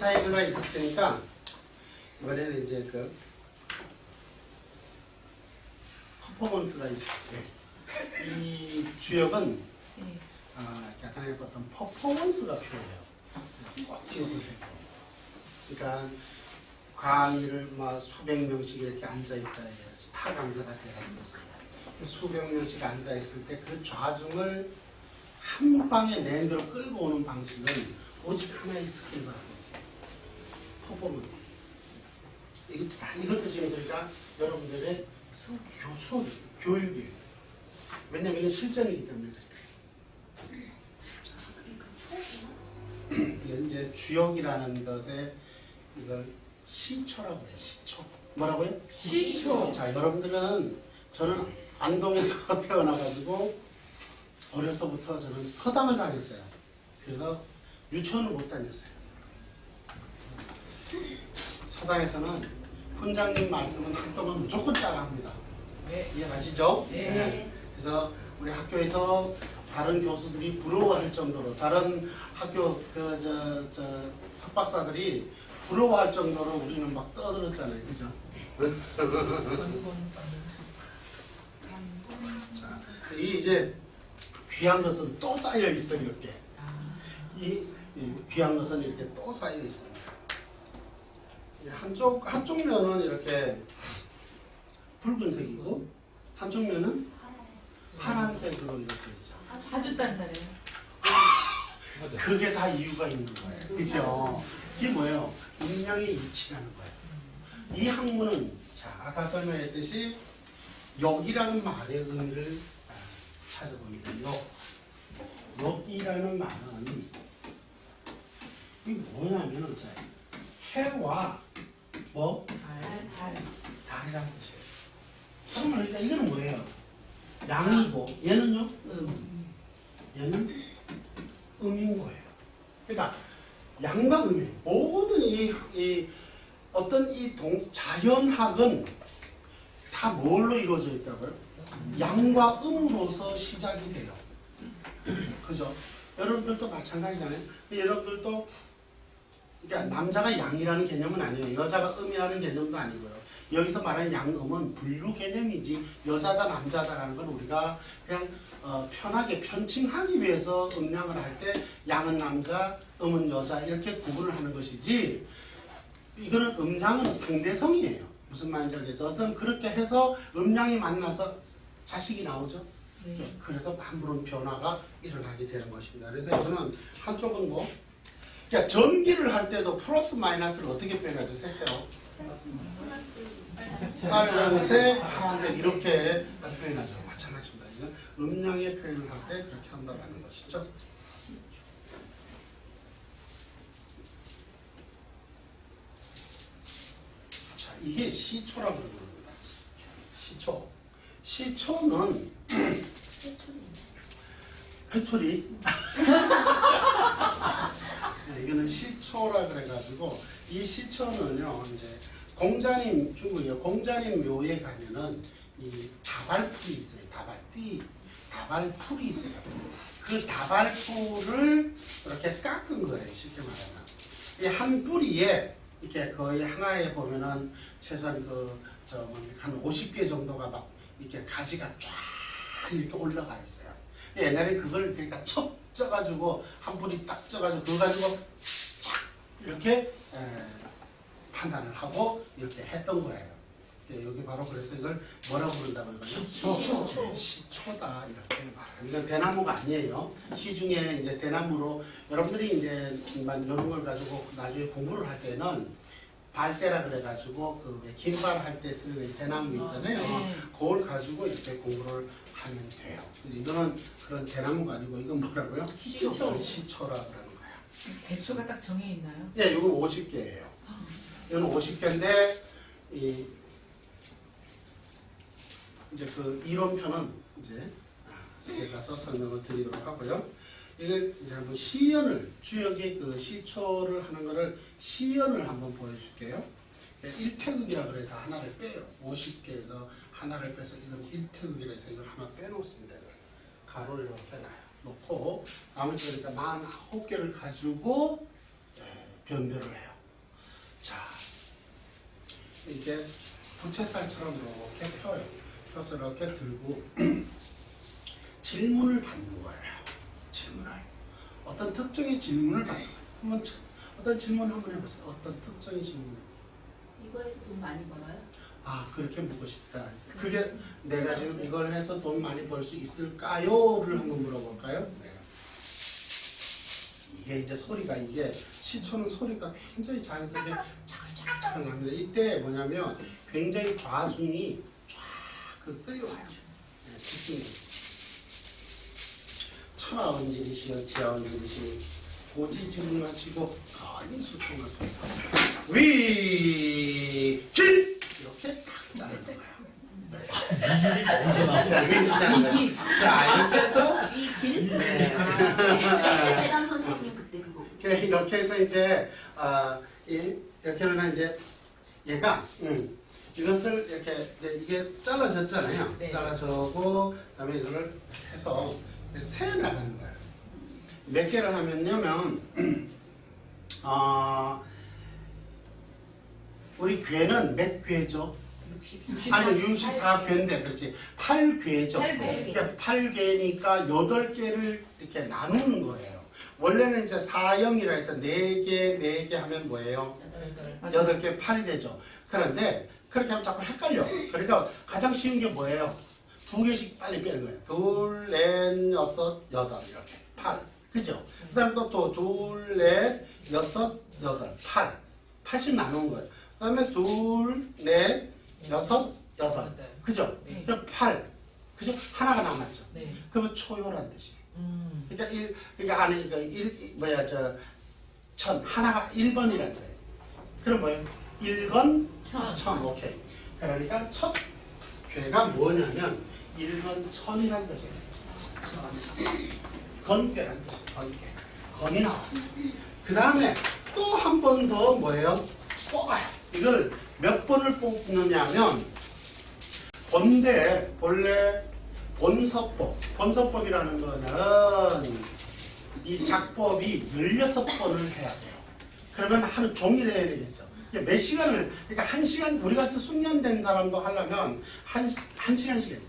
어드버티타이즈가 있었으니까 이번에는 이제 그 퍼포먼스가 있을 때 이 주역은 네. 약간의 어떤 퍼포먼스가 필요해요. 꼭 기억을 해요. 그러니까 강의를 막 수백 명씩 이렇게 앉아 있다 스타 강사가 되라는 거죠. 수백 명씩 앉아 있을 때 그 좌중을 한 방에 내들어 끌고 오는 방식은 오직 하나의 스킬만 하는 퍼포먼스. 이것도 지금 그러니까 여러분들의 교육이에요. 왜냐면 이건 실전이기 때문에 그래요. 이게 이제 주역이라는 것에 이걸 시초라고 그래요. 시초. 뭐라고요? 시초. 자, 여러분들은 저는 안동에서 태어나가지고 어려서부터 저는 서당을 다녔어요. 그래서 유치원을 못 다녔어요. 서당에서는 훈장님 말씀은 한동안 무조건 따라합니다. 네. 이해가시죠? 네. 그래서 우리 학교에서 다른 교수들이 부러워할 정도로 다른 학교 석박사들이 부러워할 정도로 우리는 막 떠들었잖아요, 그죠? 자, 이 이제 귀한 것은 또 쌓여 있어 이렇게. 이 귀한 것은 이렇게 또 쌓여 있습니다. 한쪽 면은 이렇게 붉은색이고 한쪽 면은 파란색으로 이렇게 있죠. 사주단자래요. 그게 다 이유가 있는 거예요. 그죠? 이게 뭐예요? 음양의 이치라는 거예요. 이 학문은 자, 아까 설명했듯이 역이라는 말의 의미를 찾아봅니다. 역이라는 말은 이게 뭐냐면은 자, 해와 뭐? 달이라는 뜻이에요. 그러면 일단 이거는 뭐예요? 양이고 얘는요? 얘는 음인 거예요. 그러니까 양과 음이에요. 모든 이 어떤 이 자연학은 다 뭘로 이루어져 있다고요? 양과 음으로서 시작이 돼요. 그죠? 여러분들도 마찬가지잖아요. 여러분들도 그러니까 남자가 양이라는 개념은 아니에요. 여자가 음이라는 개념도 아니고요. 여기서 말하는 양음은 분류 개념이지 여자다 남자다라는 건 우리가 그냥 편하게 편칭하기 위해서 음양을 할 때 양은 남자, 음은 여자 이렇게 구분을 하는 것이지 이거는 음양은 상대성이에요. 무슨 말인지 알겠죠? 어떤 그렇게 해서 음양이 만나서 자식이 나오죠. 네. 그래서 아무런 변화가 일어나게 되는 것입니다. 그래서 이거는 한쪽은 뭐 그러니까 전기를 할 때도 플러스 마이너스를 어떻게 표현하죠? 색채로 빨간색, 파란색 이렇게 표현하죠. 마찬가지입니다. 이건 음양의 표현을 할 때 그렇게 한다는 것이죠. 자, 이게 시초라고 그러는 겁니다. 시초. 시초는 회초리. 이거는 시초라 그래가지고 이 시초는요 이제 공자님 중국이요 공자님 묘에 가면은 이 다발풀이 있어요. 다발풀이 있어요. 그 다발풀을 이렇게 깎은 거예요. 쉽게 말하면 이 한 뿌리에 이렇게 거의 하나에 보면은 최소한 한 50개 정도가 막 이렇게 가지가 쫙 이렇게 올라가 있어요. 옛날에 그걸 그러니까 척 쪄가지고 한 뿌리 딱 쪄가지고 그거 가지고 착 이렇게 판단을 하고 이렇게 했던 거예요. 여기 바로 그래서 이걸 뭐라고 부른다고 이거요? 시초다 이렇게 말해요. 이건 대나무가 아니에요. 시중에 이제 대나무로 여러분들이 이제 이런 걸 가지고 나중에 공부를 할 때는 발대라 그래가지고 그 긴발 할 때 쓰는 대나무 있잖아요. 네. 그걸 가지고 이렇게 공부를 하면 돼요. 이거는 그런 대나무가 아니고 이건 뭐라고요? 시초라 그러는 거예요. 개수가 딱 정해 있나요? 네, 이건 50개예요. 이건 50개인데 이제 그 이론편은 이제 제가 설명을 드리도록 하고요. 이게 이제 한번 시연을 주역의 그 시초를 하는 거를 시연을 한번 보여줄게요. 1태극이라 그래서 하나를 빼요. 50개에서 하나를 빼서 이건 1태극이라 해서 이걸 하나 빼놓습니다. 이걸 가로를 이렇게 놓고 나머지 그러니까 49개를 가지고 변별을 해요. 자, 이제 부채살처럼 이렇게 펴요. 펴서 이렇게 들고 질문을 받는 거예요. 질문을. 어떤 특정의 질문을 받는 거예요. 한번 어떤 질문 한번 해보세요. 어떤 특정의 질문. 이거에서 돈 많이 벌어요? 아, 그렇게 묻고 싶다. 그게 내가 지금 이걸 해서 돈 많이 벌 수 있을까요?를 한번 물어볼까요? 네. 이게 이제 소리가 이게 시초는 소리가 굉장히 자연스럽게 차글차글 납니다. 이때 뭐냐면 굉장히 좌중이 쫙그 끌려와요. 네, 집중이. 천하원진이시여 지하원진이시여 고지증하시고 간수통하소서 위길 이렇게 딱 자르는 거예요. 거기서 나오는 자 이렇게 해서 이 길? 네. 대단 선생님 그때 그거. 이렇게 해서 이제 이렇게 하면 이제 얘가 이것을 이렇게 이제 이게 잘라졌잖아요. 네. 잘라져고 그다음에 이걸 해서 세어 나가는 거예요. 몇 개를 하면요, 우리 괴는 몇 괴죠? 60. 아니 64괴인데 그렇지 8괴죠. 8괴. 그러니까 8괴니까 8개를 이렇게 나누는 거예요. 원래는 이제 4영이라 해서 4개 하면 뭐예요? 8개 8이 되죠. 그런데 그렇게 하면 자꾸 헷갈려. 그러니까 가장 쉬운 게 뭐예요? 2개씩 빨리 빼는 거예요. 2, 4, 6, 8 이렇게 8. 그죠? 그 다음에 또 2, 4, 6, 8 80 나누는 거예요. 그 다음에 2, 4, 6, 8 그죠? 네. 그럼 8 그죠? 하나가 남았죠. 네. 그러면 초효란 뜻이에요. 그러니까 그러니까 안에 천 하나가 1번이라는 거예요. 그럼 뭐예요? 1건 천 오케이. 그러니까 첫 괴가 뭐냐면 1건 천이라는 뜻이에요. 건괴라는 뜻이에요. 건괴. 건이 나왔어요. 그 다음에 또 한 번 더 뭐예요? 뽑아요. 이걸 몇 번을 뽑느냐면 본래 본서법이라는 거는 이 작법이 16번을 해야 돼요. 그러면 하루 종일 해야 되겠죠. 몇 시간을, 그러니까 1시간, 우리 같은 숙련된 사람도 하려면 한 시간씩 해요.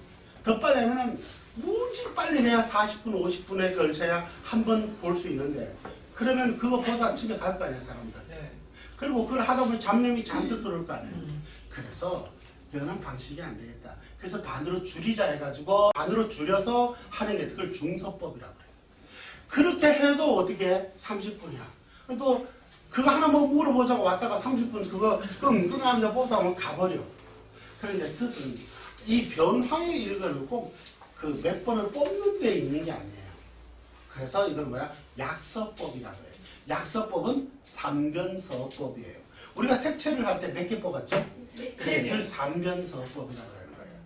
더 빨리 하면은 무지 빨리 해야 40분, 50분에 걸쳐야 한 번 볼 수 있는데, 그러면 그것보다 집에 갈 거 아니에요, 사람들. 네. 그리고 그걸 하다 보면 잡념이 잔뜩 들어올 거 아니에요. 그래서 이거는 방식이 안 되겠다. 그래서 반으로 줄이자 해가지고 반으로 줄여서 하는 게 그걸 중서법이라고 해요. 그렇게 해도 어떻게 30분이야. 또 그거 하나 뭐 물어보자고 왔다가 30분 그거 끙끙하면서 뽑다 보면 가버려. 그런데 뜻은 이 변화의 일과는 꼭 그 몇 번을 뽑는 데 있는 게 아니에요. 그래서 이건 뭐야? 약서법이라고 해요. 약서법은 삼변서법이에요. 우리가 색채를 할 때 몇 개 뽑았죠? 네. 그걸 삼변서법이라고 하는 거예요.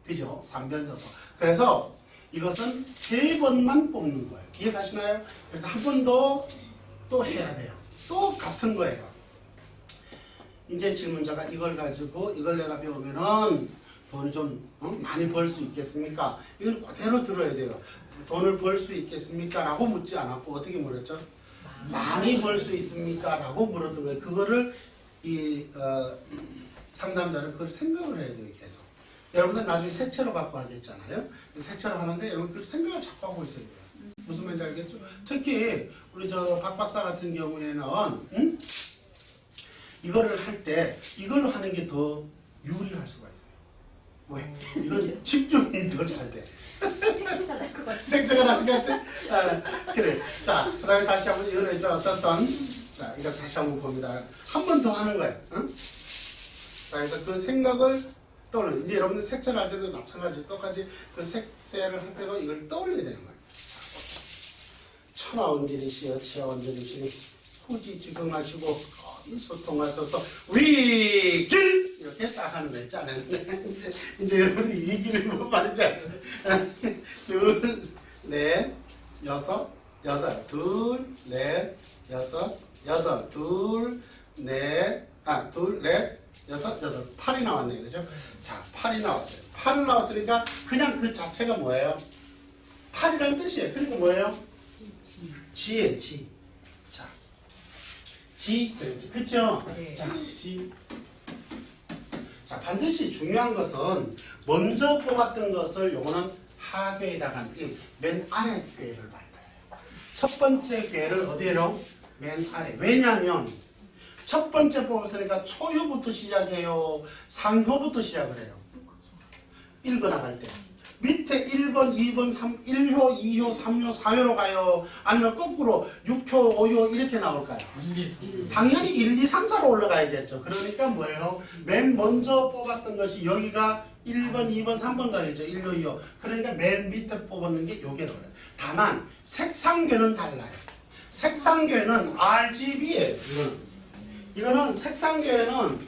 그죠? 삼변서법. 그래서 이것은 3번만 뽑는 거예요. 이해가시나요? 그래서 한 번 더 또 해야 돼요. 또 같은 거예요. 이제 질문자가 이걸 가지고 이걸 내가 배우면은 돈을 좀 많이 벌 수 있겠습니까? 이건 그대로 들어야 돼요. 돈을 벌 수 있겠습니까? 라고 묻지 않았고 어떻게 물었죠? 많이 벌 수 있습니까? 라고 물었던 거예요. 그거를 상담자는 그걸 생각을 해야 돼요. 계속. 여러분들 나중에 색채로 갖고 하겠잖아요. 색채로 하는데 여러분 그 생각을 자꾸 하고 있어야 돼요. 무슨 말인지 알겠죠? 특히 우리 박 박사 같은 경우에는 이거를 할 때 이걸로 하는 게 더 유리할 수가 있어요. 왜? 이건 집중이 더 잘 돼. 색채가 날 것 같아. 색채가 날 것 같아? 그래. 자, 그 다음에 다시 한번 이거는 어떤 자, 이거 다시 한번 봅니다. 한 번 더 하는 거예요. 응? 자, 그래서 그 생각을 떠올려. 이제 여러분들 색채를 할 때도 마찬가지 똑같이 그 색채를 할 때도 이걸 떠올려야 되는 거예요. 천하원진이시여 지하원진이시니 후지지경하시고 소통하셔서 위길 이렇게 딱 하는 거 있잖아요. 이제 여러분들이 위기를 못 말하지 않아요. 둘, 넷, 여섯, 여덟. 둘, 넷, 여섯, 여덟. 둘, 넷, 여섯, 여덟. 8이 나왔네요. 그죠? 자, 8이 나왔어요. 8 나왔으니까 그냥 그 자체가 뭐예요? 8이라는 뜻이에요. 그러니까 뭐예요? 지에 지. 자, 지 그랬죠. 그쵸? 네. 자, 지. 자, 반드시 중요한 것은 먼저 뽑았던 것을 요거는 하괴에다가 맨 아래 궤를 밟아요. 첫 번째 궤를 어디로? 맨 아래. 왜냐하면 첫 번째 뽑았으니까 초효부터 시작해요. 상효부터 시작을 해요. 읽어 나갈 때. 밑에 1번, 2번, 1효, 2효, 3효, 4효로 가요. 아니면 거꾸로 6효, 5효 이렇게 나올까요? 당연히 1, 2, 3, 4로 올라가야겠죠. 그러니까 뭐예요? 맨 먼저 뽑았던 것이 여기가 1번, 2번, 3번 가야죠. 1호, 2호. 그러니까 맨 밑에 뽑았는 게 요게 나와요. 다만 색상궤는 달라요. 색상궤는 RGB예요. 이거는 색상궤는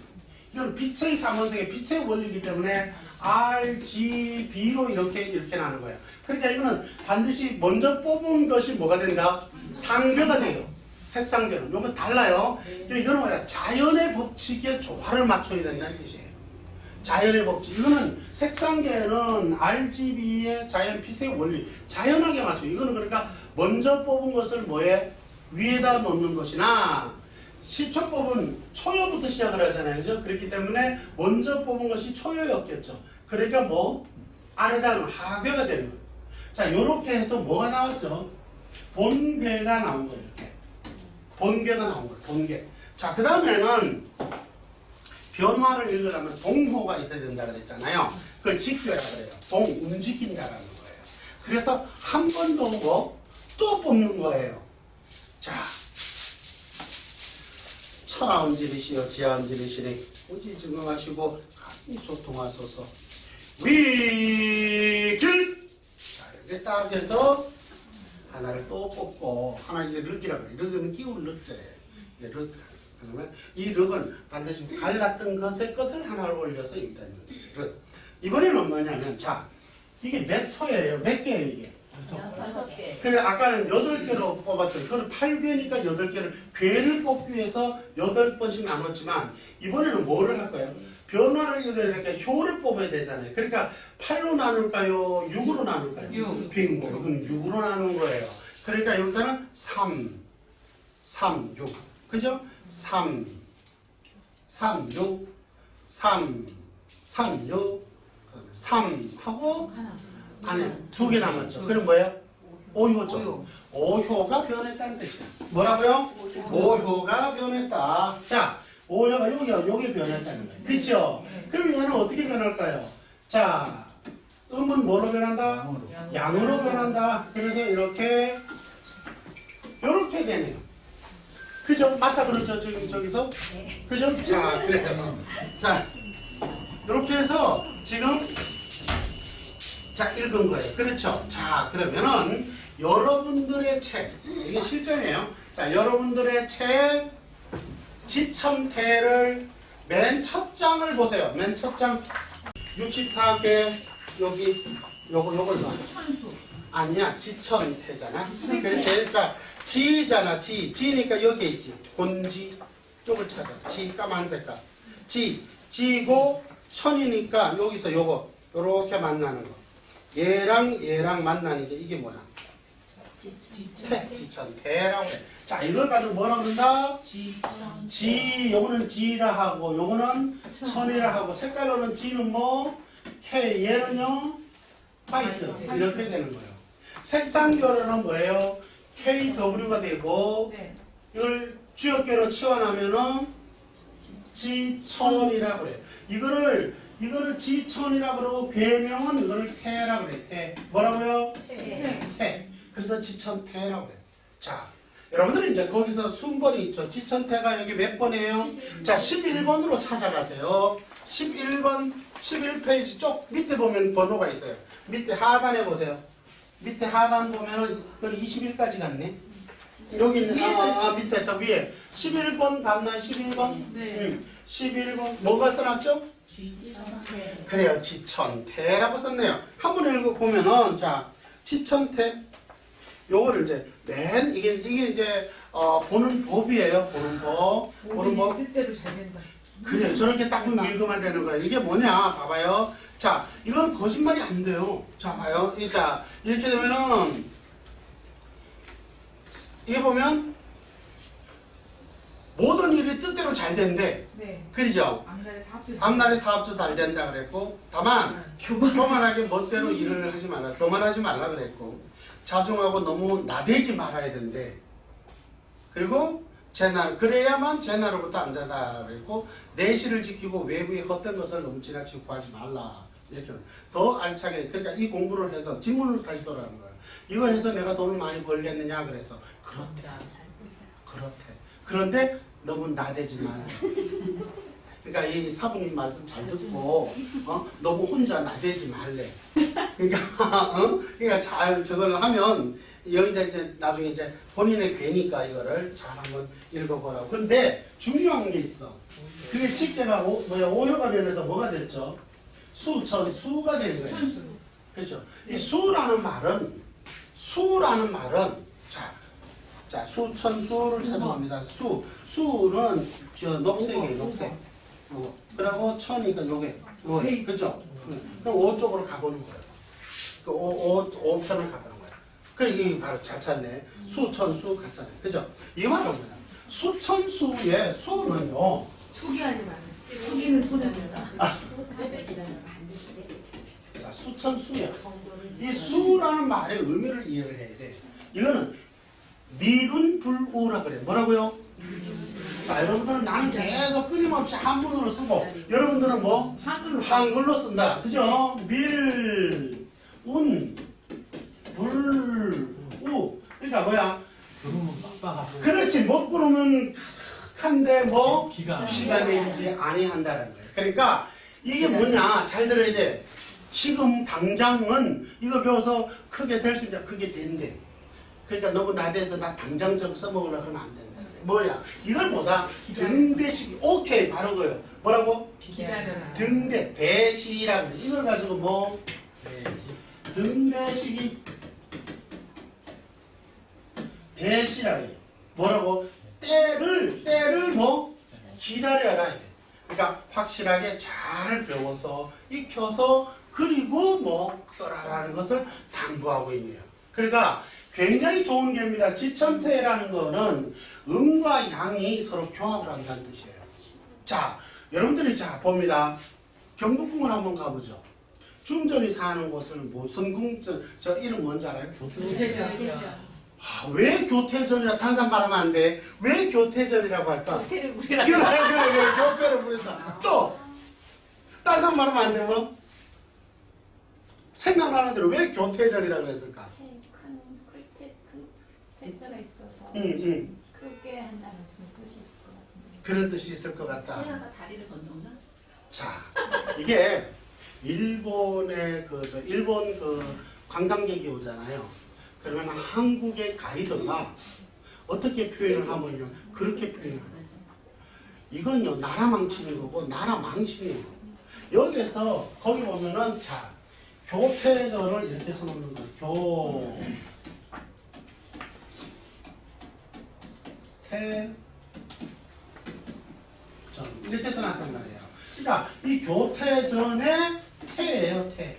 이건 빛의 삼원색의 빛의 원리이기 때문에 RGB로 이렇게 나는 거예요. 그러니까 이거는 반드시 먼저 뽑은 것이 뭐가 된다? 상궤가 돼요. 색상궤는. 요거 달라요. 이거는 뭐야? 자연의 법칙에 조화를 맞춰야 된다는 뜻이에요. 자연의 법칙. 이거는 색상계는 RGB의 자연 빛의 원리. 자연하게 맞춰. 이거는 그러니까 먼저 뽑은 것을 뭐에? 위에다 놓는 것이나 시초법은 초효부터 시작을 하잖아요. 그죠? 그렇기 때문에 먼저 뽑은 것이 초효였겠죠. 그러니까 뭐? 아래다 놓으면 하괴가 되는 거예요. 자, 요렇게 해서 뭐가 나왔죠? 본괴가 나온 거예요. 이렇게. 본괴가 나온 거예요. 본괴. 자, 그 다음에는 변화를 읽으려면 동호가 있어야 된다 그랬잖아요. 그걸 직교라 그래요. 움직인다라는 거예요. 그래서 한 번 더 오고 또 뽑는 거예요. 자, 천하운지리시여 지하운지리시니 오지 증언하시고 감히 소통하소서. 위길. 자, 이렇게 딱 해서 하나를 또 뽑고 하나 이게 륵이라고 그래요. 륵은 끼울 륵자예요. 이게 륵. 그러면 이 륵은 반드시 갈랐던 것을 하나를 올려서 여기다 있는 거예요. 이번에는 뭐냐면 자 이게 몇 호예요? 몇 개예요 이게? 6개. 그래 아까는 8개로 뽑았죠. 그걸 8개니까 8개를 괴를 뽑기 위해서 8번씩 나눴지만 이번에는 뭐를 할 거예요? 변화를 읽으려니까 효를 뽑아야 되잖아요. 그러니까 8로 나눌까요? 6으로 나눌까요? 6. 빙고. 이건 6으로 나눈 거예요. 그러니까 여기서는 3, 6. 그죠? 3, 6, 3, 6, 3 하고 하나. 안에 2개 남았죠. 그럼 뭐예요? 5효죠. 5효. 5효가 변했다는 뜻이야. 뭐라고요? 5효가 변했다. 자, 5효가 요게 변했다는 거예요. 그쵸? 그럼 얘는 어떻게 변할까요? 자, 음은 뭐로 변한다? 양으로 변한다. 그래서 이렇게 되네요. 그죠? 맞다 그렇죠? 저기서? 그죠? 자, 그래요. 자, 이렇게 해서 지금 자, 읽은 거예요. 그렇죠? 자, 그러면은 여러분들의 책, 이게 실전이에요. 자, 여러분들의 책 지천태를 맨 첫 장을 보세요. 맨 첫 장 64개 여기 요걸 봐. 천수. 아니야, 지천태잖아. 그렇지? 자, 지잖아, 지니까 여기 있지. 곤지 요걸 찾아. 지 까만 색깔. 지고 천이니까 여기서 요렇게 만나는 거. 얘랑 만나는 게 이게 뭐야? 지천태라고 해. 자, 이걸 가지고 뭐라 그런다? 요거는 지라 하고 요거는 천이라 하고 색깔로는 지는 뭐? K 얘는요? 화이트 이렇게 되는 거예요. 색상별로는 뭐예요? KW가 되고 네. 이걸 주역계로 치환하면은 지천이라고 그래요. 이거를 지천이라고 그러고 괴명은 이거를 태라고 그래요. 태. 뭐라고요? 태. 그래서 지천태라고 그래요. 자, 여러분들은 이제 거기서 순번이 있죠. 지천태가 여기 몇 번이에요? 자, 11번으로 찾아가세요. 11번, 11페이지 쪽 밑에 보면 번호가 있어요. 밑에 하단에 보세요. 밑에 하단 보면은 그건 21까지 갔네. 여기 있는 밑에 저 위에 11번 봤나요? 11번? 네. 11번 뭐가 써놨죠? 그래요. 지천태라고 썼네요. 한번 읽어보면은 자 지천태 요거를 이제 이게 이제 보는 법이에요. 보는 법. 읽을 때도 잘 된다. 그래요. 저렇게 딱 읽으면 되는 거예요. 이게 뭐냐 봐봐요. 자 이건 거짓말이 안 돼요. 자 봐요. 자 이렇게 되면은 이게 보면 모든 일이 뜻대로 잘 된대. 네. 그러죠? 앞날에 사업도 앞날에 사업도 잘 된다 그랬고, 다만 교만하게 멋대로 일을 하지 말라, 교만하지 말라 그랬고, 자중하고 너무 나대지 말아야 된대. 그리고 그래야만 제 나로부터 안전하다 그랬고, 내실을 지키고 외부의 헛된 것을 너무 지나치고 구하지 말라. 이렇게 더 알차게. 그러니까 이 공부를 해서 질문을 다시 돌아가는 거야. 이거 해서 내가 돈을 많이 벌겠느냐 그래서 그렇대. 그렇대. 그런데 너무 나대지 마라. 그러니까 이 사부님 말씀 잘 듣고 너무 혼자 나대지 말래. 그러니까 그러니까 잘 저걸 하면 여기다 이제 나중에 이제 본인의 괴니까 이거를 잘 한번 읽어보라고. 근데 중요한 게 있어. 그게 직계가 오효가 변해서 뭐가 됐죠? 수가 되는 거예요. 순수. 그렇죠. 이 수라는 말은 자 수천수를 찾아봅니다. 수는 저 녹색이에요. 녹색. 그리고 천이니까 요게 그렇죠. 그럼 5 쪽으로 가보는 거예요. 그 5편을 가보는 거예요. 그래 이게 바로 잘 찾네. 수천수 같잖아요. 그죠? 이거 말하는 거야. 수천수의 수는요. 투기하지 말아요. 투기는 손해입니다. 자, 수천수야. 이 수라는 말의 의미를 이해를 해야 돼. 이거는 미분불우라 그래. 뭐라고요? 자, 여러분들은 나는 계속 끊임없이 한문으로 쓰고, 여러분들은 뭐? 한글로 쓴다. 그죠? 밀, 운, 불, 우. 그러니까 뭐야? 부르면 빡빡하고 그렇지. 못 부르면 한데 뭐? 비가 내리지 아니한다는 거예요. 그러니까 이게 뭐냐? 잘 들어야 돼. 지금 당장은 이거 배워서 크게 될 수 있냐? 크게 된대. 그러니까 너무 나대서 나 당장 좀 써먹으려고 하면 안 된다. 뭐야? 이걸 뭐다? 등대식. 오케이. 바로 그거예요. 뭐라고? 기다려라. 대시라고 그래. 이걸 가지고 뭐? 등대식이 대시라고 해요. 뭐라고? 때를 뭐? 기다려라. 이게. 그러니까 확실하게 잘 배워서 익혀서 그리고 뭐 써라라는 것을 당부하고 있네요. 그러니까 굉장히 좋은 게입니다. 지천태라는 거는 음과 양이 서로 교합을 한다는 뜻이에요. 자, 여러분들이 자 봅니다. 경복궁을 한번 가보죠. 중전이 사는 곳을 무슨 궁전, 저 이름 뭔지 알아요? 교태전. 왜 교태전이라 다른 사람 말하면 안 돼? 왜 교태전이라고 할까? 호텔을 우리라. 그래, 교태를 부른다. 또 다른 사람 말하면 안 돼, 뭐? 생각나는 대로 왜 교태전이라고 그랬을까? 큰 대자가 있어서 응. 크게 한다는 뜻이 있을 것 같은데. 그런 뜻이 있을 것 같다. 태아가 다리를 건너나? 자, 이게 일본의 일본 관광객이 오잖아요. 그러면 한국의 가이드가 어떻게 표현을 하면요, 그렇게 표현을 해요. 이건요, 나라 망치는 거고 나라 망신이에요. 여기서 거기 보면은 자, 교태전을 이렇게 써놓는 거예요. 교태전 이렇게 써놨단 말이에요. 그러니까 이 교태전의 태예요, 태.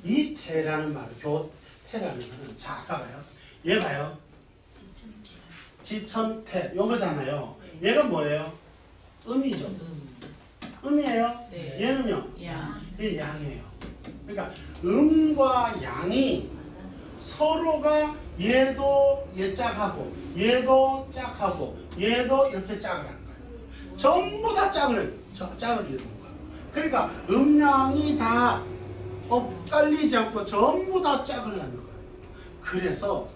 이 태라는 말, 교태라는 말은 자, 아까 봐요. 얘 봐요. 지천태 요거잖아요. 얘가 뭐예요? 음이죠. 음이에요. 네. 얘는요. 야. 얘 양이에요. 그러니까 음과 양이 서로가 얘도 얘 짝하고 얘도 짝하고 얘도 이렇게 짝을 하는 거예요. 전부 다 짝을 이루는 거예요. 그러니까 음양이 다 엇갈리지 않고 전부 다 짝을 하는 거예요. 그래서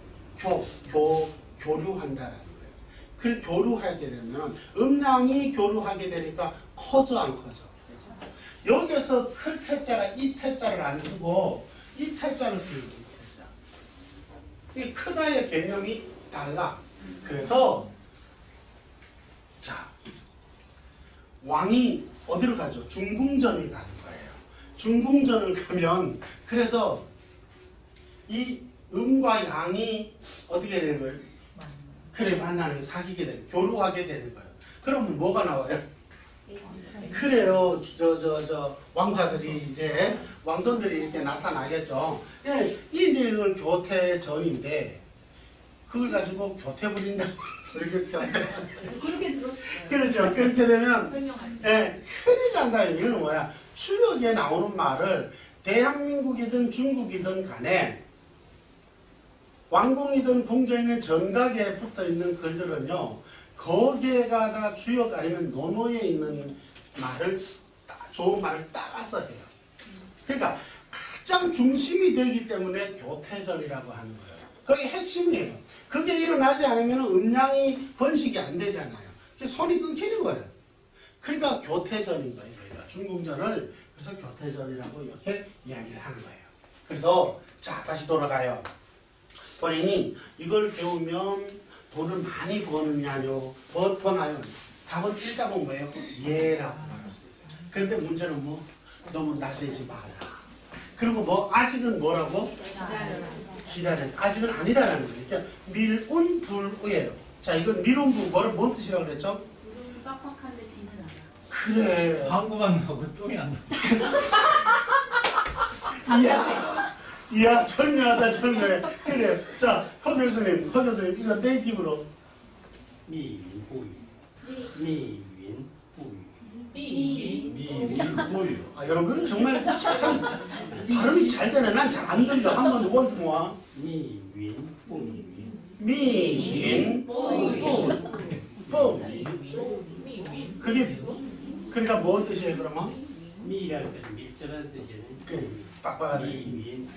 교류한다라는 거예요. 그 교류하게 되면 음양이 교류하게 되니까 커져 안 커져? 여기서 클 태자가 이 태자를 안 쓰고 이 태자를 쓰는 거예요. 이 태자. 이 크다의 개념이 달라. 그래서 자, 왕이 어디로 가죠? 중궁전을 가는 거예요. 중궁전을 가면 그래서 이 음과 양이 어떻게 되는 거예요? 그래, 만나는 사귀게 되는, 교류하게 되는 거예요. 그러면 뭐가 나와요? 그래요. 저 왕자들이 이제 왕손들이 이렇게 나타나겠죠. 예, 이제 이걸 교태전인데 그걸 가지고 교태 부린다. 그렇게 들었어요. 그렇죠. 그렇게 되면 설명할 때. 예, 큰일 난다. 이거는 뭐야? 추억에 나오는 말을 대한민국이든 중국이든 간에 왕궁이든 궁전이든 정각에 붙어 있는 글들은요, 거기에다가 주역 아니면 논어에 있는 말을 좋은 말을 따라서 해요. 그러니까 가장 중심이 되기 때문에 교태전이라고 하는 거예요. 그게 핵심이에요. 그게 일어나지 않으면 음량이 번식이 안 되잖아요. 손이 끊기는 거예요. 그러니까 교태전인 거예요. 저희가 중궁전을 그래서 교태전이라고 이렇게 이야기를 하는 거예요. 그래서 자 다시 돌아가요. 본인이 이걸 배우면 돈을 많이 버느냐요? 버나요? 답은 읽다보면 뭐예요? 예라고 말할 수 있어요. 그런데 문제는 뭐 너무 나대지 마라. 그리고 뭐 아직은 뭐라고? 기다려. 아직은 아니다라는 거예요. 그러니까 밀운 불우예요. 자 이건 밀운 불 뭔 뜻이라고 그랬죠? 물은 빡빡한데 비는 안 와. 그래. 방구만 나고 똥이 안 나. 이야 절묘하다 절묘해. 그래. 자 허 교수님 이거 네이티브로 미윈보유. 미윈보유. 미. 미윈보유. 아 여러분은 정말 참 발음이 잘 되네. 난 잘 안 들려. 한번 원스 모아. 미윈보유. 미인 뽀. 그게 그러니까 뭔 뜻이에요 그러면? 미라는 것은 밀접한 뜻이는 그 빡빡하다. 미윈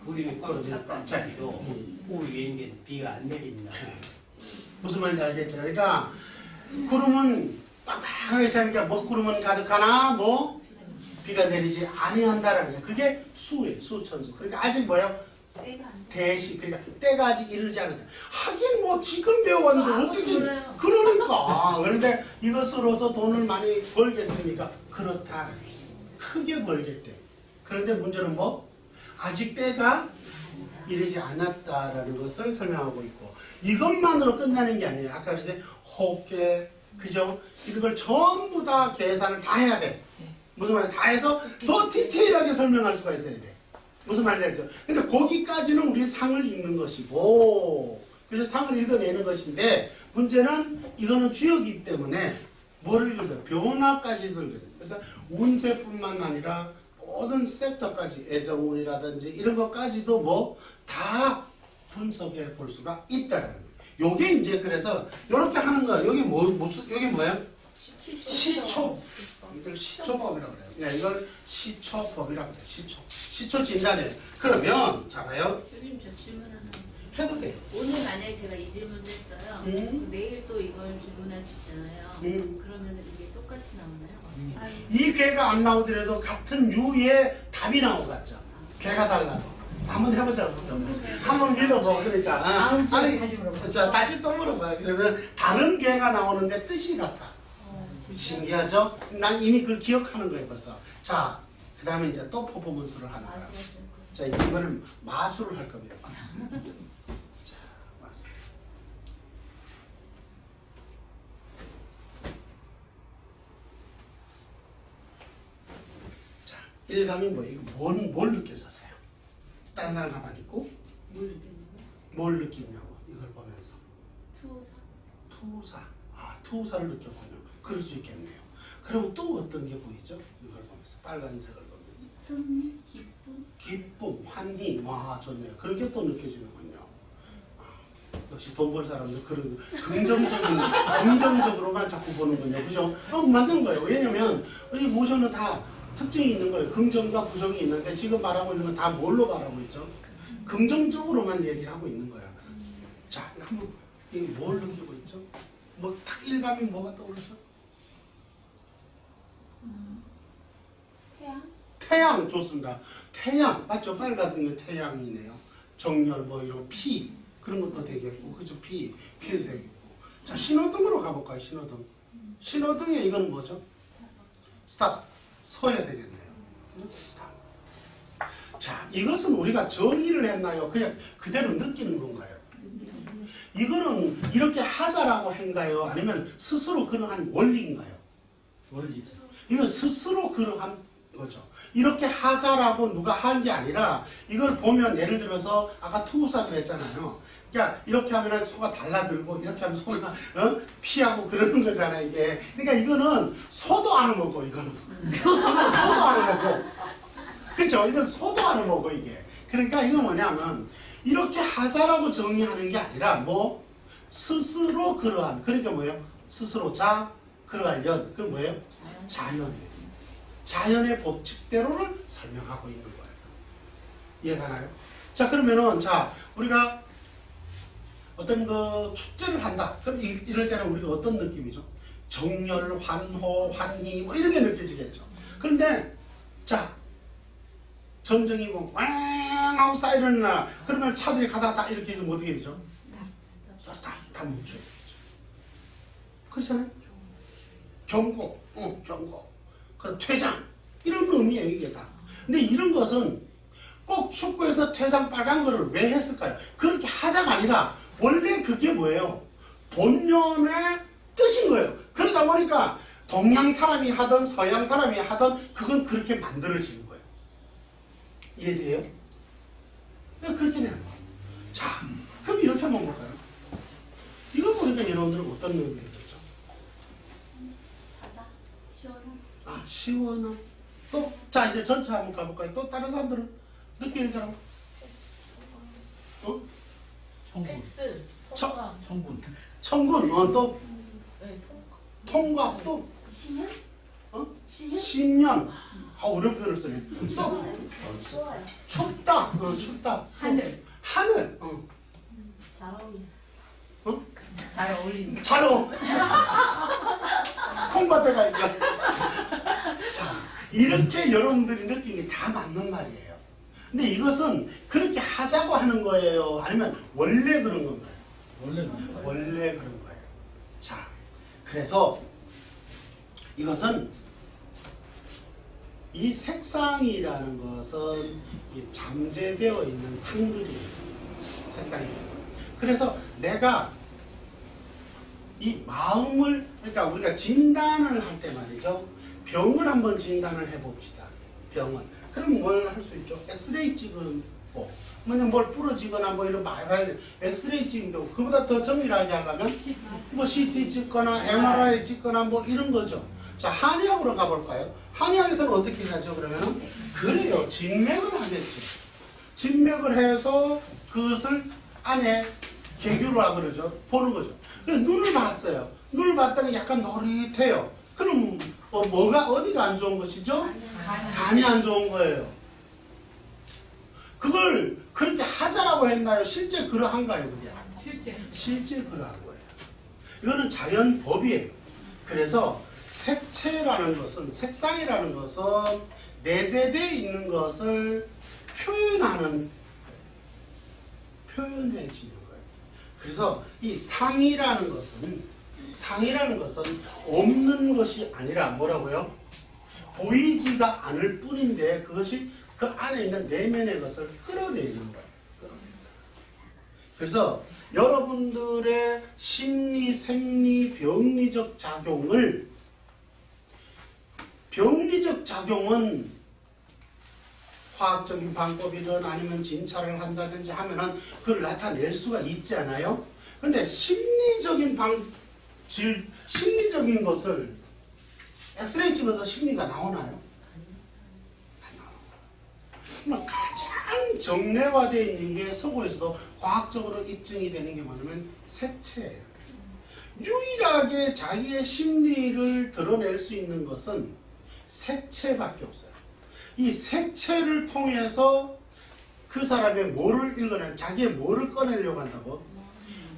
구름이 꽉 찼다지도 우위에 비가 안 내린다. 무슨 말인지 알겠죠? 그러니까 구름은 빡빡하게 차니까 먹구름은 가득하나 뭐 비가 내리지 아니한다라는 거예요. 그게 수예요. 수천수. 그러니까 아직 뭐예요? 때가 안 돼. 대시. 그러니까 때가 아직 이르지 않았다. 하긴 뭐 지금 배웠는데 어떻게 그래요. 그러니까. 그런데 이것으로서 돈을 많이 벌겠습니까? 그렇다. 크게 벌겠대. 그런데 문제는 뭐? 아직 때가 이르지 않았다라는 것을 설명하고 있고 이것만으로 끝나는 게 아니에요. 아까 그랬어요. 호흡계, 그죠? 이걸 전부 다 계산을 다 해야 돼. 무슨 말이야? 다 해서 더 디테일하게 설명할 수가 있어야 돼. 무슨 말인지 알죠? 근데 거기까지는 우리 상을 읽는 것이고 그래서 상을 읽어내는 것인데 문제는 이거는 주역이기 때문에 뭐를 읽어요? 변화까지도 읽어요. 그래서 운세뿐만 아니라 모든 섹터까지 애정운이라든지 이런 것까지도 뭐 다 분석해 볼 수가 있다라는 거예요. 요게 이제 그래서 이렇게 하는 거야. 여기 여기 뭐예요? 시초. 이걸 시초법이라고 그래요. 야, 이걸 시초법이라고 그래요. 시초 진단이에요. 그러면 자 봐요. 교수님 저 질문 하나. 해도 돼요. 오늘 만약에 제가 이 질문을 했어요. 내일 또 이걸 질문할 수 있잖아요. 그러면 이게 똑같이 나오나요? 이 괴가 안 나오더라도 같은 유의 답이 나오겠죠. 괴가 달라도. 한번 해보자고. 한번 믿어보. 그러니까. 다음 주에 아니, 다시 물어봐. 자, 다시 또 물어봐요. 그러면 다른 괴가 나오는데 뜻이 같아. 신기하죠? 난 이미 그걸 기억하는 거예요, 벌써. 자, 그 다음에 이제 또 퍼포먼스를 하는 거야. 자, 이번엔 마술을 할 겁니다. 마술. 자, 마술. 자, 일감이 뭐, 이거 뭘 느껴졌어요? 다른 사람 가만히 있고, 뭘 느꼈냐고? 뭘 느끼냐고, 이걸 보면서. 투사. 투사. 아, 투사를 느꼈군요. 그럴 수 있겠네요. 그럼 또 어떤 게 보이죠? 이걸 보면서. 빨간색을 보면서. 승리, 기쁨. 기쁨, 환희. 와, 좋네요. 그렇게 또 느껴지는군요. 아, 역시 돈 벌 사람들 그런 긍정적으로만 자꾸 보는군요. 그죠? 맞는 거예요. 왜냐면 이 모션은 다 특징이 있는 거예요. 긍정과 부정이 있는데 지금 말하고 있는 건 다 뭘로 말하고 있죠? 긍정적으로만 얘기를 하고 있는 거예요. 자, 한번 이게 뭘 느끼고 있죠? 뭐 딱 일감이 뭐가 떠오르죠? 태양. 태양 좋습니다. 태양 맞죠? 빨간 게 태양이네요. 정렬 뭐 이런 피 그런 것도 되겠고 그죠? 피도 되겠고. 자 신호등으로 가볼까요? 신호등. 신호등에 이건 뭐죠? 스탑. 서야 되겠네요. 스탑. 자 이것은 우리가 정의를 했나요? 그냥 그대로 느끼는 건가요? 이거는 이렇게 하자라고 한가요? 아니면 스스로 그러한 원리인가요? 원리죠. 이거 스스로 그러한 거죠. 이렇게 하자라고 누가 한 게 아니라 이걸 보면 예를 들어서 아까 투구사를 했잖아요. 그러니까 이렇게 하면 소가 달라들고 이렇게 하면 소가 피하고 그러는 거잖아요. 이게 그러니까 이거는 소도 안 먹어. 이거는 소도 안 먹어. 그렇죠? 이건 소도 안 먹어 이게. 그러니까 이건 뭐냐면 이렇게 하자라고 정의하는 게 아니라 뭐 스스로 그러한 그러니까 뭐예요? 스스로 자 그러한 연 그건 뭐예요? 자연이에요. 자연의 법칙대로를 설명하고 있는 거예요. 이해가나요? 자 그러면은 자 우리가 어떤 그 축제를 한다. 그럼 이럴 때는 우리가 어떤 느낌이죠? 정열, 환호, 환희 뭐 이렇게 느껴지겠죠. 그런데 자 전쟁이 뭐 왕 하고 사이렌 나 그러면 차들이 가다가 딱 이렇게 있으면 어떻게 되죠? 다 멈춰야 되죠. 그렇잖아요? 경고, 경고. 그럼 퇴장 이런 의미예요 이게 다. 근데 이런 것은 꼭 축구에서 퇴장 빨간 거를 왜 했을까요? 그렇게 하자가 아니라 원래 그게 뭐예요? 본연의 뜻인 거예요. 그러다 보니까 동양 사람이 하든 서양 사람이 하든 그건 그렇게 만들어지는 거예요. 이해돼요? 그렇게 되는 거예요. 자, 그럼 이렇게 한번 볼까요? 이거 보니까 여러분들은 어떤 의미가 들죠? 바다 시원한. 아, 시원한. 또, 자, 이제 전체 한번 가볼까요? 또 다른 사람들은 느끼는 사람? 어? 청군. 패스. 저- 통과. 청군. 청군, 또 네, 통과, 또 신현? 어? 신현? 10년. 아, 어려운 표현을 쓰네. 또 좋아요. 춥다, 춥다. 하늘. 하늘, 잘 어울려. 잘 어울린다. 잘 오. 콩밭대가 있어. 자, 이렇게 여러분들이 느끼는 게 다 맞는 말이에요. 근데 이것은 그렇게 하자고 하는 거예요? 아니면 원래 그런 건가요? 원래는 원래 그런 거예요. 자, 그래서 이것은 이 색상이라는 것은 이 잠재되어 있는 상들이에요. 색상이에요. 그래서 내가 이 마음을 그러니까 우리가 진단을 할 때 말이죠. 병을 한번 진단을 해봅시다. 병은. 그럼 뭘 할 수 있죠? 엑스레이 찍고 뭐냐 뭘 부러지거나 뭐 이런 말할 엑스레이 찍고 그보다 더 정밀하게 하려면 뭐 CT 찍거나 MRI 찍거나 뭐 이런 거죠. 자, 한의학으로 가볼까요? 한의학에서는 어떻게 하죠? 그러면은 그래요. 진맥을 하겠죠. 진맥을 해서 그것을 안에 개교라 그러죠. 보는 거죠. 그래서 눈을 봤어요. 눈을 봤더니 약간 노릇해요. 그럼 뭐가 어디가 안 좋은 것이죠? 간이 안 좋은 거예요. 그걸 그렇게 하자라고 했나요? 실제 그러한가요? 그게? 실제 그러한 거예요. 이거는 자연 법이에요. 그래서 색채라는 것은 색상이라는 것은 내재되어 있는 것을 표현해지는 거예요. 그래서 이 상이라는 것은 없는 것이 아니라 뭐라고요? 보이지가 않을 뿐인데 그것이 그 안에 있는 내면의 것을 끌어내는 거예요. 그래서 여러분들의 심리, 생리, 병리적 작용은 화학적인 방법이든 아니면 진찰을 한다든지 하면은 그걸 나타낼 수가 있잖아요. 근데 심리적인 것을 엑스레이 찍어서 심리가 나오나요? 안 나와요. 가장 정례화되어 있는 게 서구에서도 과학적으로 입증이 되는 게 뭐냐면 색채예요. 유일하게 자기의 심리를 드러낼 수 있는 것은 색채밖에 없어요. 이 색채를 통해서 그 사람의 뭐를 읽어내, 자기의 뭐를 꺼내려고 한다고?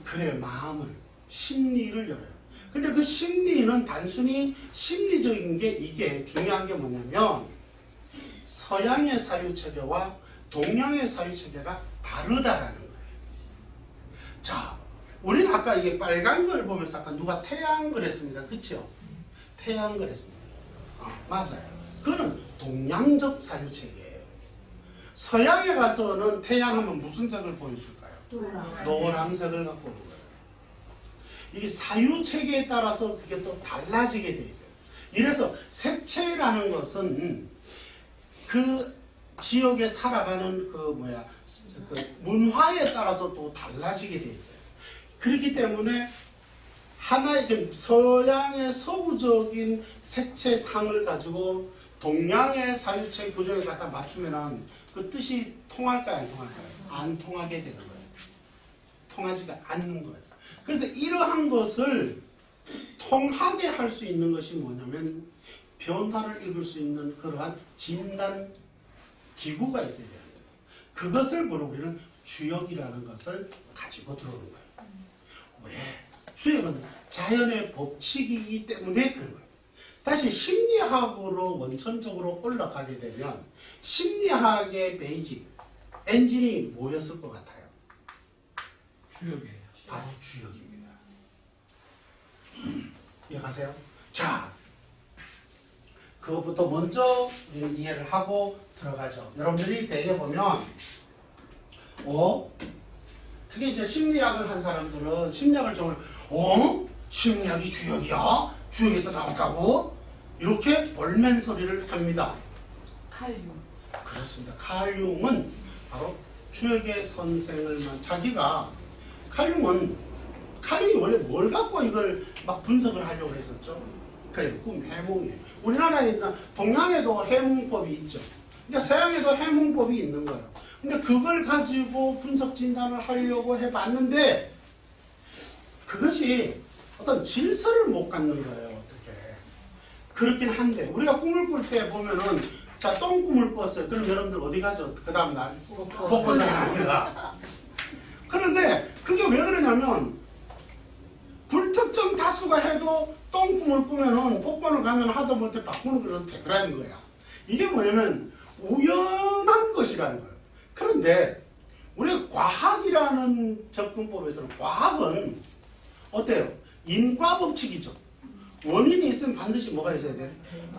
그래, 마음을, 심리를 열어요. 근데 그 심리는 단순히 심리적인 게 이게 중요한 게 뭐냐면 서양의 사유체계와 동양의 사유체계가 다르다라는 거예요. 자, 우리는 아까 이게 빨간 걸 보면서 아까 누가 태양 그랬습니다. 그쵸? 태양 그랬습니다. 맞아요. 그거는 동양적 사유체계예요. 서양에 가서는 태양하면 무슨 색을 보여줄까요? 노란색을 갖고 오는 거예요. 이게 사유체계에 따라서 그게 또 달라지게 돼 있어요. 이래서 색채라는 것은 그 지역에 살아가는 그 문화에 따라서 또 달라지게 돼 있어요. 그렇기 때문에 하나의 서양의 서구적인 색채상을 가지고 동양의 사유체 구조에 갖다 맞추면은 그 뜻이 통할까요, 안 통할까요? 안 통하게 되는 거예요. 통하지가 않는 거예요. 그래서 이러한 것을 통하게 할 수 있는 것이 뭐냐면 변화를 읽을 수 있는 그러한 진단 기구가 있어야 돼요. 그것을 바로 우리는 주역이라는 것을 가지고 들어오는 거예요. 왜? 주역은 자연의 법칙이기 때문에 그런 거예요. 다시 심리학으로 원천적으로 올라가게 되면 심리학의 베이직, 엔진이 뭐였을 것 같아요? 주역이에요. 바로 주역입니다. 이해가세요? 자, 그것부터 먼저 우리는 이해를 하고 들어가죠. 여러분들이 대개 보면 특히 이제 심리학을 한 사람들은 심리학을 정말 심리학이 주역이야? 주역에서 나왔다고? 이렇게 볼멘 소리를 합니다. 칼륨. 그렇습니다. 칼 융은 바로 주역의 선생을 칼륨이 원래 뭘 갖고 이걸 막 분석을 하려고 했었죠? 그래, 꿈 해몽이에요. 우리나라에 있는 동양에도 해몽법이 있죠. 그러니까 서양에도 해몽법이 있는 거예요. 근데 그걸 가지고 분석 진단을 하려고 해봤는데 그것이 어떤 질서를 못 갖는 거예요. 어떻게? 그렇긴 한데 우리가 꿈을 꿀 때 보면은 자, 똥꿈을 꿨어요. 그럼 여러분들 어디 가죠? 그 다음 날 복권상에 갑니다. 그런데 그게 왜 그러냐면 불특정 다수가 해도 똥꿈을 꾸면은 복권을 가면 하다못해 바꾸는 그런 되더라는 거야. 이게 뭐냐면 우연한 것이라는 거예요. 그런데 우리가 과학이라는 접근법에서는 과학은 어때요? 인과 법칙이죠. 원인이 있으면 반드시 뭐가 있어야 돼?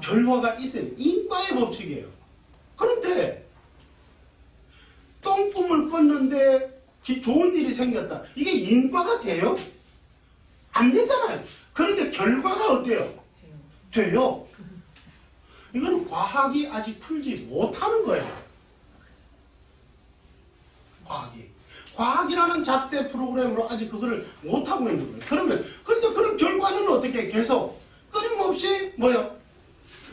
결과가 있어야 돼. 인과의 법칙이에요. 그런데 똥꿈을 꿨는데 좋은 일이 생겼다. 이게 인과가 돼요? 안 되잖아요. 그런데 결과가 어때요? 돼요. 이건 과학이 아직 풀지 못하는 거예요. 과학이라는 잣대 프로그램으로 아직 그거를 못하고 있는 거예요. 그런데 그런 결과는 어떻게 계속 끊임없이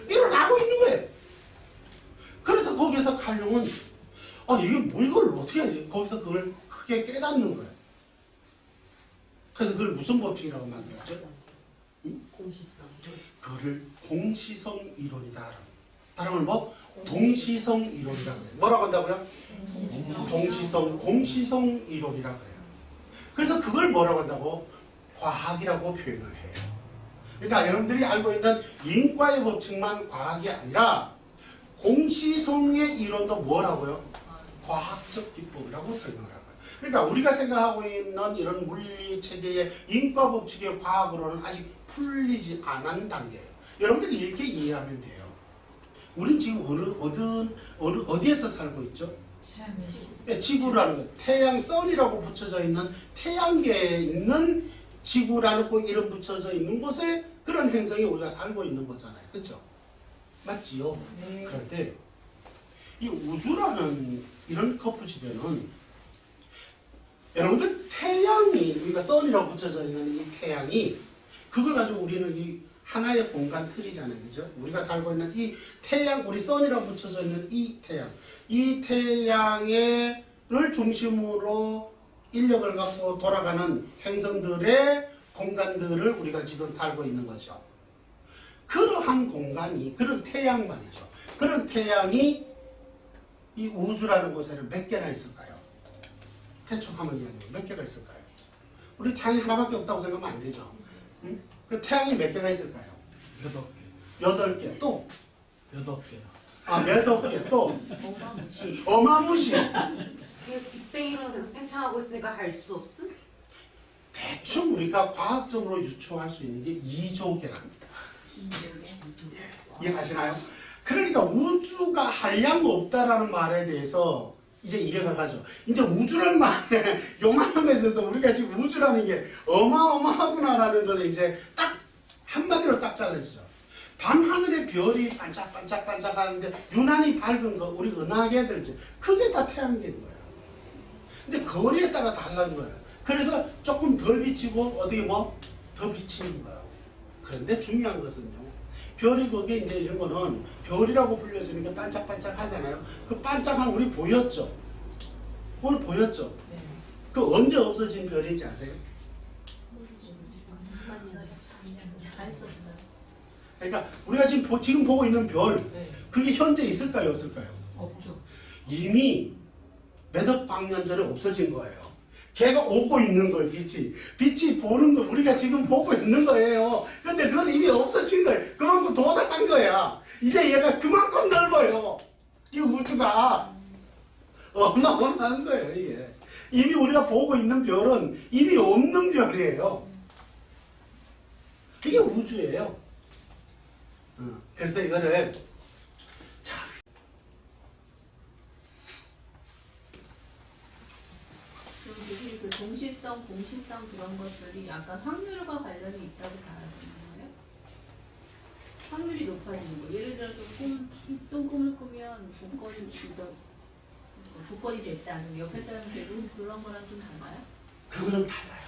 일어나고 있는 거예요. 그래서 거기서 칼륨은 이걸 어떻게 하지? 거기서 그걸 크게 깨닫는 거예요. 그래서 그걸 무슨 법칙이라고 만들었죠? 공시성. 그거를 공시성 이론이다. 다른 말 동시성 이론이라고 해요. 뭐라고 한다고요? 공시성 이론이라고 해요. 그래서 그걸 뭐라고 한다고? 과학이라고 표현을 해요. 그러니까 여러분들이 알고 있는 인과의 법칙만 과학이 아니라 공시성의 이론도 뭐라고요? 과학적 기법이라고 설명을 하고요. 그러니까 우리가 생각하고 있는 이런 물리 체계의 인과 법칙의 과학으로는 아직 풀리지 않은 단계예요. 여러분들이 이렇게 이해하면 돼요. 우린 지금 어디에서 살고 있죠? 지구라는 거. 태양, 선이라고 붙여져 있는 태양계에 있는 지구라는 그 이름 붙여져 있는 곳에 그런 행성에 우리가 살고 있는 거잖아요. 그렇죠? 맞지요? 네. 그런데 이 우주라는 이런 커프집에는 여러분들 태양이 우리가 선이라고 붙여져 있는 이 태양이 그걸 가지고 우리는 이 하나의 공간 틀이잖아요. 그죠? 우리가 살고 있는 이 태양, 우리 선이라고 붙여져 있는 이 태양을 중심으로 인력을 갖고 돌아가는 행성들의 공간들을 우리가 지금 살고 있는 거죠. 그러한 공간이, 그런 태양 말이죠. 그런 태양이 이 우주라는 곳에는 몇 개나 있을까요? 대충 한번 이야기해요. 몇 개가 있을까요? 우리 태양이 하나밖에 없다고 생각하면 안 되죠. 응? 그 태양이 몇 개가 있을까요? 8개. 8개. 또? 8개. 몇 개. 또? 어마무시. 빅뱅이로 팽창하고 있으니까 알 수 없음? 대충 우리가 과학적으로 유추할 수 있는 게 2조 개랍니다. 이해가시나요? 그러니까 우주가 한량 없다라는 말에 대해서 이제 이해가 가죠. 이제 우주라는 말에 요만한 것에 있어서 우리가 지금 우주라는 게 어마어마하구나라는 걸 이제 딱 한마디로 딱 잘라지죠. 밤하늘에 별이 반짝반짝반짝 하는데 유난히 밝은 거 우리 은하계 들지 그게 다 태양계인 거예요. 근데 거리에 따라 다른 거예요. 그래서 조금 덜 비치고 어떻게 뭐 더 비치는 거예요. 그런데 중요한 것은요. 별이 거기에 이제 이런 거는 별이라고 불려지는 게 반짝반짝 하잖아요. 그 반짝한 우리 보였죠? 오늘 보였죠? 네. 그 언제 없어진 별인지 아세요? 알 수 없어요. 그러니까 우리가 지금 보고 있는 별 네. 그게 현재 있을까요? 없을까요? 없죠. 이미 몇억 광년 전에 없어진 거예요. 걔가 오고 있는 거예요. 빛이 보는 거 우리가 지금 보고 있는 거예요. 근데 그건 이미 없어진 거예요. 그만큼 도달한 거야. 이제 얘가 그만큼 넓어요. 이 우주가 어마어마한 거예요. 이게 이미 우리가 보고 있는 별은 이미 없는 별이에요. 이게 우주예요. 그래서 이거를 자 그럼 되게 그 동시성, 공시성 그런 것들이 약간 확률과 관련이 있다고 봐야 되는 거예요? 확률이 높아지는 거. 예를 들어서 똥꿈을 꾸면 복권이 됐다. 아니면 옆에 사람들은 그런 거랑 좀 달라요? 그거는 달라요.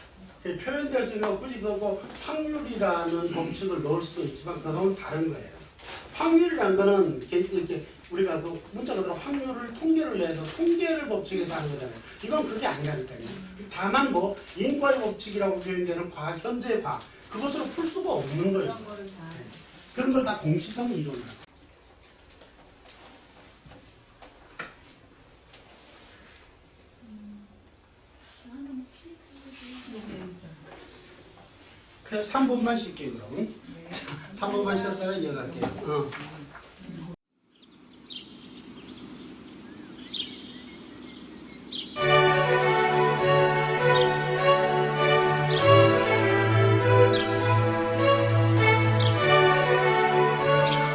표현될 수 있는 굳이 그거 확률이라는 법칙을 넣을 수도 있지만 그건 다른 거예요. 확률이라는 거는 이렇게 우리가 그 문자 그대로 확률을 통계를 내서 통계를 법칙에서 하는 거잖아요. 이건 그게 아니라니까요. 다만 뭐 인과의 법칙이라고 표현되는 과학, 현재 과학 그것으로 풀 수가 없는 거예요. 그런 거를 다. 그런 걸 다 공시성 이론이라고. 그래 3분만 쉴게요 그럼. 3분만 쉬었다가 이어갈게요.